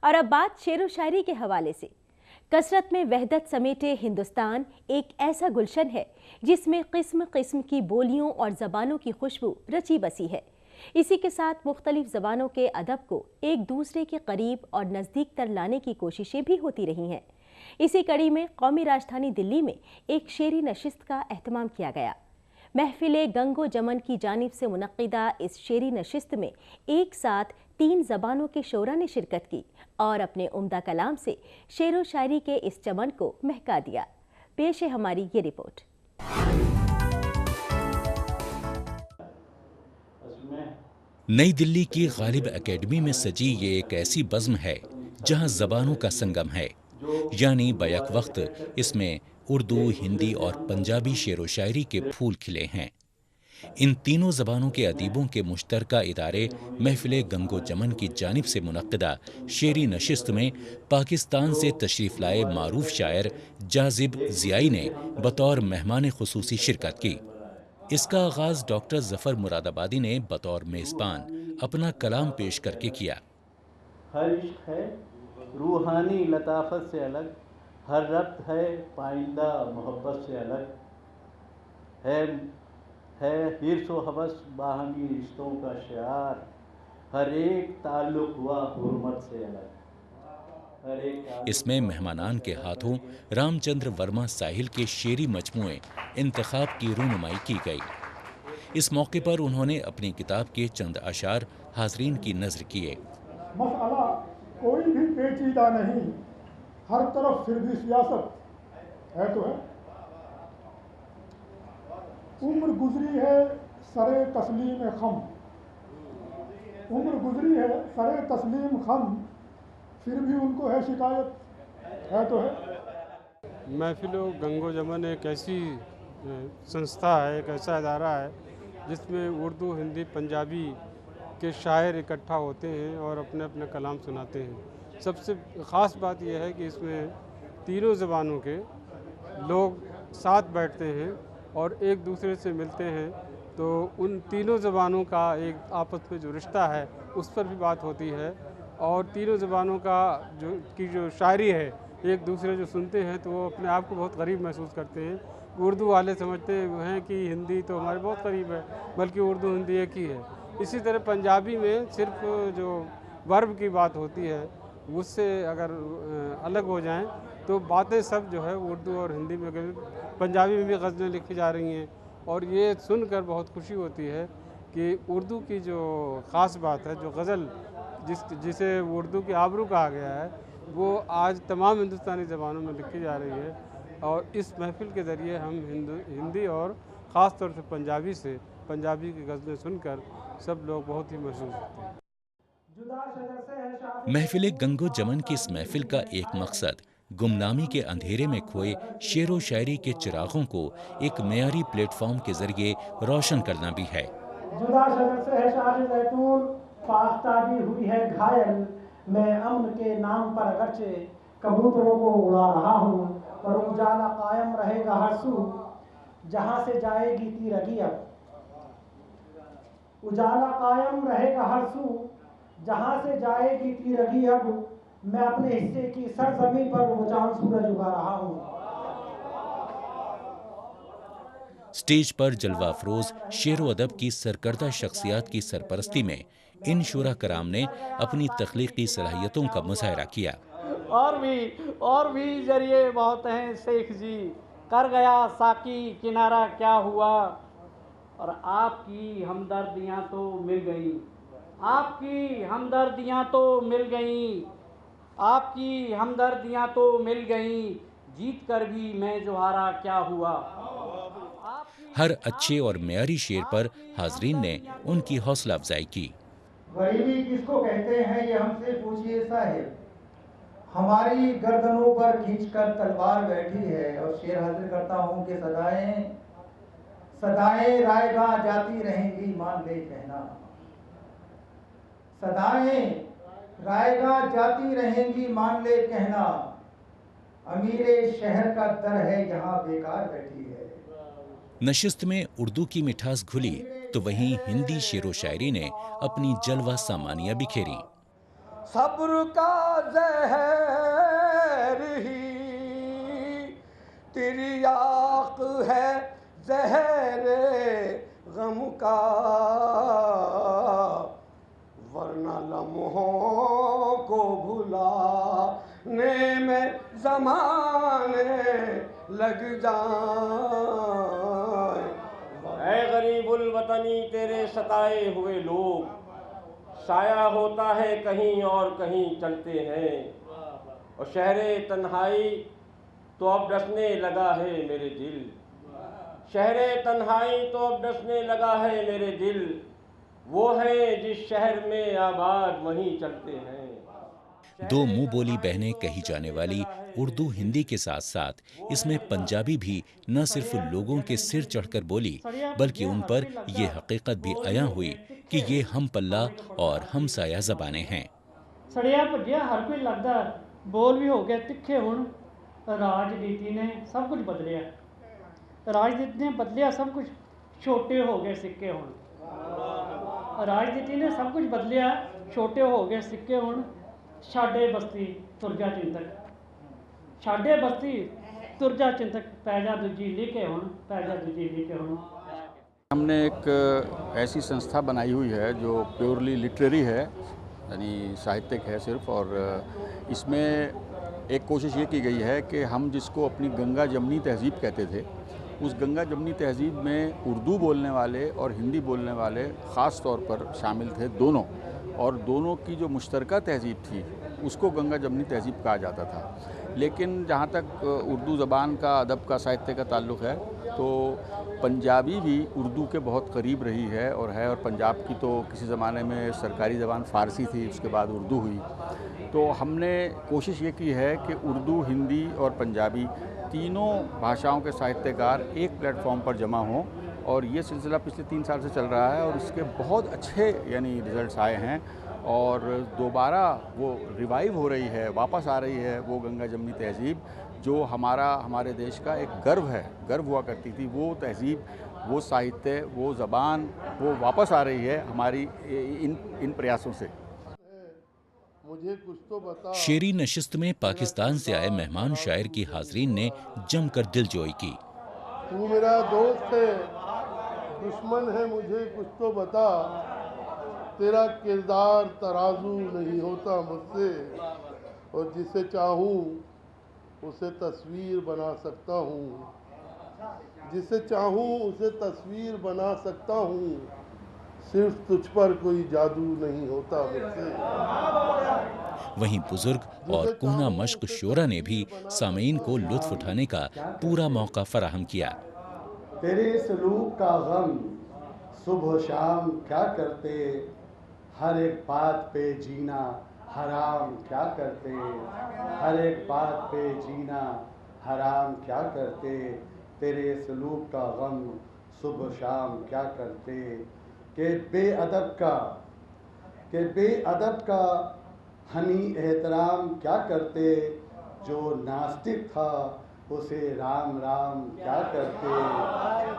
और अब बात शेर व शायरी के हवाले से। कसरत में वहदत समेटे हिंदुस्तान एक ऐसा गुलशन है जिसमें किस्म किस्म की बोलियों और ज़बानों की खुशबू रची बसी है। इसी के साथ मुख्तलिफ ज़बानों के अदब को एक दूसरे के करीब और नज़दीक तर लाने की कोशिशें भी होती रही हैं। इसी कड़ी में कौमी राजधानी दिल्ली में एक शेरी नशिस्त का एहतमाम किया गया। महफिल गंगो जमन की जानिब से मुनक्किदा इस शेरी नशिस्त में एक साथ 3 ज़बानों के शोरा ने शिरकत की और अपने उम्दा कलाम से शेर व शायरी के इस चमन को महका दिया। पेश है हमारी ये रिपोर्ट। नई दिल्ली की गालिब एकेडमी में सजी ये एक ऐसी बज़्म है जहां ज़बानों का संगम है, यानी बैक वक्त इसमें उर्दू, हिंदी और पंजाबी शेर व शायरी के फूल खिले हैं। इन तीनों ज़बानों के अदीबों के मुश्तरका इदारे महफिल गंगो जमन की जानिब से मुनक्किदा शेरी नशिस्त में पाकिस्तान से तशरीफ़ लाए मारूफ शायर जाज़िब ज़ियाई ने बतौर मेहमान खुसूसी शिरकत की। इसका आगाज़ डॉक्टर ज़फ़र मुरादाबादी ने बतौर मेज़बान अपना कलाम पेश करके किया। हर इश्क है रूहानी लताफत से अलग, हर रब्त है पाइंदा मोहब्बत से अलग, है हिर्स व हवस बाहमी रिश्तों का शियार, हर एक ताल्लुक हुआ हुर्मत से अलग। इसमें मेहमानान के हाथों रामचंद्र वर्मा साहिल के शेरी मजमूए इंतखाब की रूनुमाई की गई। इस मौके पर उन्होंने अपनी किताब के चंद अशार हाज़रीन की नज़र किए। मसला कोई भी पेचीदा नहीं, हर तरफ फिर भी सियासत है तो है। उम्र गुजरी है सरे तस्लीम खम, उम्र गुजरी है सरे तस्लीम खम, फिर भी उनको है शिकायत है तो है। महफिल गंगो जमन एक ऐसी संस्था है, एक ऐसा इदारा है जिसमें उर्दू, हिंदी, पंजाबी के शायर इकट्ठा होते हैं और अपने अपने कलाम सुनाते हैं। सबसे ख़ास बात यह है कि इसमें तीनों ज़बानों के लोग साथ बैठते हैं और एक दूसरे से मिलते हैं, तो उन तीनों ज़बानों का एक आपस में जो रिश्ता है उस पर भी बात होती है और तीनों ज़बानों का जो शायरी है एक दूसरे जो सुनते हैं तो वो अपने आप को बहुत करीब महसूस करते हैं। उर्दू वाले समझते हैं कि हिंदी तो हमारे बहुत करीब है, बल्कि उर्दू हिंदी एक ही है। इसी तरह पंजाबी में सिर्फ जो वर्ब की बात होती है उससे अगर अलग हो जाएं तो बातें सब जो है उर्दू और हिंदी में, पंजाबी में भी गज़लें लिखी जा रही हैं और ये सुनकर बहुत खुशी होती है कि उर्दू की जो ख़ास बात है, जो गज़ल जिसे उर्दू की आबरू कहा गया है, वो आज तमाम हिंदुस्तानी ज़बानों में लिखी जा रही है और इस महफिल के ज़रिए हम हिंदी और ख़ास तौर से पंजाबी की गज़लें सुनकर सब लोग बहुत ही महसूस होते हैं। महफिल गंगो जमन की इस महफिल का एक मकसद गुमनामी के अंधेरे में खोए शेर व शायरी के चिरागों को एक मेयारी प्लेटफॉर्म के जरिए रोशन करना भी है। जुदा शजर से है शाख़ ज़ैतून, फाख्ताबी हुई है घायल, मैं अमन के नाम पर अगरचे कबूतरों को उड़ा रहा हूँ, पर उजाला कायम रहेगा हर सू, जहाँ से जाएगी तीरगी अब। उजाला कायम रहेगा हर सू, जहाँ से जाएगी तीरगी अब, मैं अपने हिस्से की सरजमीन पर वो चांद सूरज उगा रहा हूँ। स्टेज पर जलवा अफरोज शेर व अदब की सरकर्दा शख्सियात की सरपरस्ती में इन शुरा कराम ने अपनी तख्लीकी सलाहियतों का मुजाहरा किया। और भी जरिए बहुत हैं शेख जी, कर गया साकी किनारा क्या हुआ, और आपकी हमदर्दियाँ तो मिल गई, आपकी हमदर्दियाँ तो मिल गई, आपकी हमदर्दियाँ तो मिल गई, जीत कर भी मैं जो हारा क्या हुआ। हर अच्छे और मेयारी शेर पर हाजरीन ने उनकी हौसला अफजाई की। गरीबी किसको कहते हैं ये हमसे पूछिए साहिब, हमारी गर्दनों पर खींचकर तलवार बैठी है। और शेर हाजिर करता हूँ कि सदाएं रायगां जाती रहेंगी मान ले कहना, सदाएं रायगां जाती रहेंगी मान ले कहना, अमीरे शहर का दर है यहाँ बेकार बैठी है। नशिस्त में उर्दू की मिठास घुली तो वहीं हिंदी शेर व शायरी ने अपनी जलवा सामानियां बिखेरी। صبر کا زہر ہی تریاق ہے زہر غم کا، ورنہ لمحوں کو بھلانے میں زمانے لگ جائیں۔ اے غریب الوطنی تیرے ستائے ہوئے لوگ، سایہ ہوتا ہے کہیں اور کہیں چلتے ہیں، اور شہر تنہائی تو اب ڈسنے لگا ہے میرے دل، شہر تنہائی تو اب ڈسنے لگا ہے میرے دل، وہ ہیں جس شہر میں آباد وہیں چلتے ہیں۔ دو منہ بولی بہنیں کہی جانے والی اردو ہندی کے ساتھ ساتھ اس میں پنجابی بھی نہ صرف لوگوں کے سر چڑھ کر بولی بلکہ ان پر یہ حقیقت بھی عیاں ہوئی کہ یہ ہم پلہ اور ہم سایہ زبانیں ہیں۔ سڑیا بھجیا ہر کوئی لگتا بول بھی ہو گئے تکھے ہن، راجنیتی نے سب کچھ بدلیا، راجنیتی نے بدلیا سب کچھ، چھوٹے ہو گئے سکے ہن، راجنیتی نے سب کچھ بدلیا، چھوٹے ہو گئے سکے ہن، چھاڑے بستی ترجا چنتک، چھاڑے بستی ترجا چنتک، پیجا دوجی لکھے ہن، پیجا دوجی لکھے ہن۔ ہم نے ایک ایسی سنستھا بنائی ہوئی ہے جو پیورلی لٹریری ہے، یعنی ساہتک ہے صرف، اور اس میں ایک کوشش یہ کی گئی ہے کہ ہم جس کو اپنی گنگا جمنی تہذیب کہتے تھے، اس گنگا جمنی تہذیب میں اردو بولنے والے اور ہندی بولنے والے خاص طور پر شامل تھے دونوں، اور دونوں کی جو مشترکہ تہذیب تھی اس کو گنگا جمنی تہذیب کہا جاتا تھا۔ لیکن جہاں تک اردو زبان کا، ادب کا، ساہتیہ کا تعلق ہے تو پنجابی بھی اردو کے بہت قریب رہی ہے، اور پنجاب کی تو کسی زمانے میں سرکاری زبان فارسی تھی، اس کے بعد اردو ہوئی۔ تو ہم نے کوشش یہ کی ہے کہ اردو، ہندی اور پنجابی تینوں بھاشاؤں کے ساہتیہ کار ایک پلیٹ فارم پر جمع ہوں، اور یہ سلسلہ پچھلے 3 سال سے چل رہا ہے، اور اس کے بہت اچھے رزلٹس آئے ہیں، اور دوبارہ وہ ریوائیو ہو رہی ہے، واپس آ رہی ہے وہ گنگا جمنی تہذیب جو ہمارے دیش کا ایک گرو ہے، گرو ہوا کرتی تھی، وہ تہذیب، وہ ساہتیہ، وہ زبان، وہ واپس آ رہی ہے ہماری ان پریاسوں سے۔ شعری نشست میں پاکستان سے آئے مہمان شاعر کی حاضرین نے جم کر دل جوئی کی۔ تو میرا دوست ہے، دشمن ہے، مجھے کچھ تو بتا، تیرا کردار ترازو نہیں ہوتا مجھ سے، اور جسے چاہوں اسے تصویر بنا سکتا ہوں، جسے چاہوں اسے تصویر بنا سکتا ہوں، صرف تجھ پر کوئی جادو نہیں ہوتا مجھ سے۔ وہیں بزرگ اور کونا مشق شعرا نے بھی سامعین کو لطف اٹھانے کا پورا موقع فراہم کیا۔ تیرے سلوک کا غم صبح و شام کیا کرتے، ہر ایک بات پہ جینا حرام کیا کرتے، ہر ایک بات پہ جینا حرام کیا کرتے، تیرے سلوک کا غم صبح و شام کیا کرتے، کہ بے ادب کا ہمیں احترام کیا کرتے، جو ناستک تھا اسے رام رام کیا کرتے،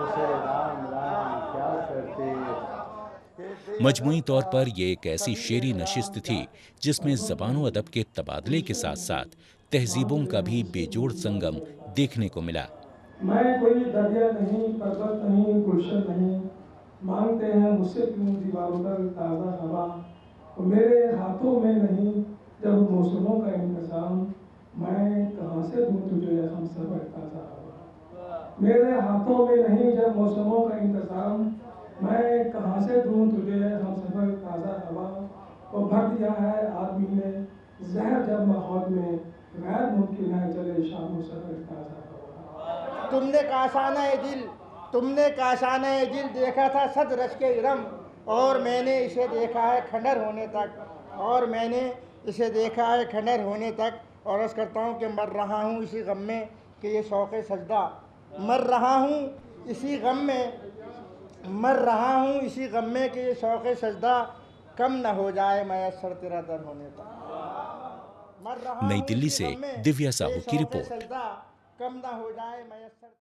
اسے رام رام کیا کرتے۔ مجموعی طور پر یہ ایک ایسی شعری نشست تھی جس میں زبان و ادب کے تبادلے کے ساتھ ساتھ تہذیبوں کا بھی بے جوڑ سنگم دیکھنے کو ملا۔ میں کوئی دریا نہیں، پربت نہیں، گلشن نہیں، مانگتے ہیں مجھ سے کیوں دیواروں پر تازہ ہوا، میرے ہاتھوں میں نہیں جب موسموں کا انتظام، میں کہاں سے دوں تجھے ہم سفر تازہ ہوا، میرے ہاتھوں میں نہیں جب موسموں کا انتظام، میں کہاں سے دوں تجھے ہم سفر تازہ ہوا، اور بھر دیا ہے آدمی نے زہر جب ماحول میں، غیر ممکن ہے چلے شام و سفر تازہ ہوا۔ تم نے کاشانہ دل، تم نے کاشانہ دل دیکھا تھا صد رش کے ارم، اور میں نے اسے دیکھا ہے کھنڈر ہونے تک، اور میں نے اسے دیکھا ہے کھنڈر ہونے تک، اور عرض کرتا ہوں کہ مر رہا ہوں اسی غم میں کہ یہ شوق سجدہ، مر رہا ہوں اسی غم میں، مر رہا ہوں اسی غم میں کہ یہ شوق سجدہ کم نہ ہو جائے میسر تیرا در ہونے تک۔ نئی دلی سے دیویا ساہو کی رپورٹ۔ کم نہ ہو جائے میسر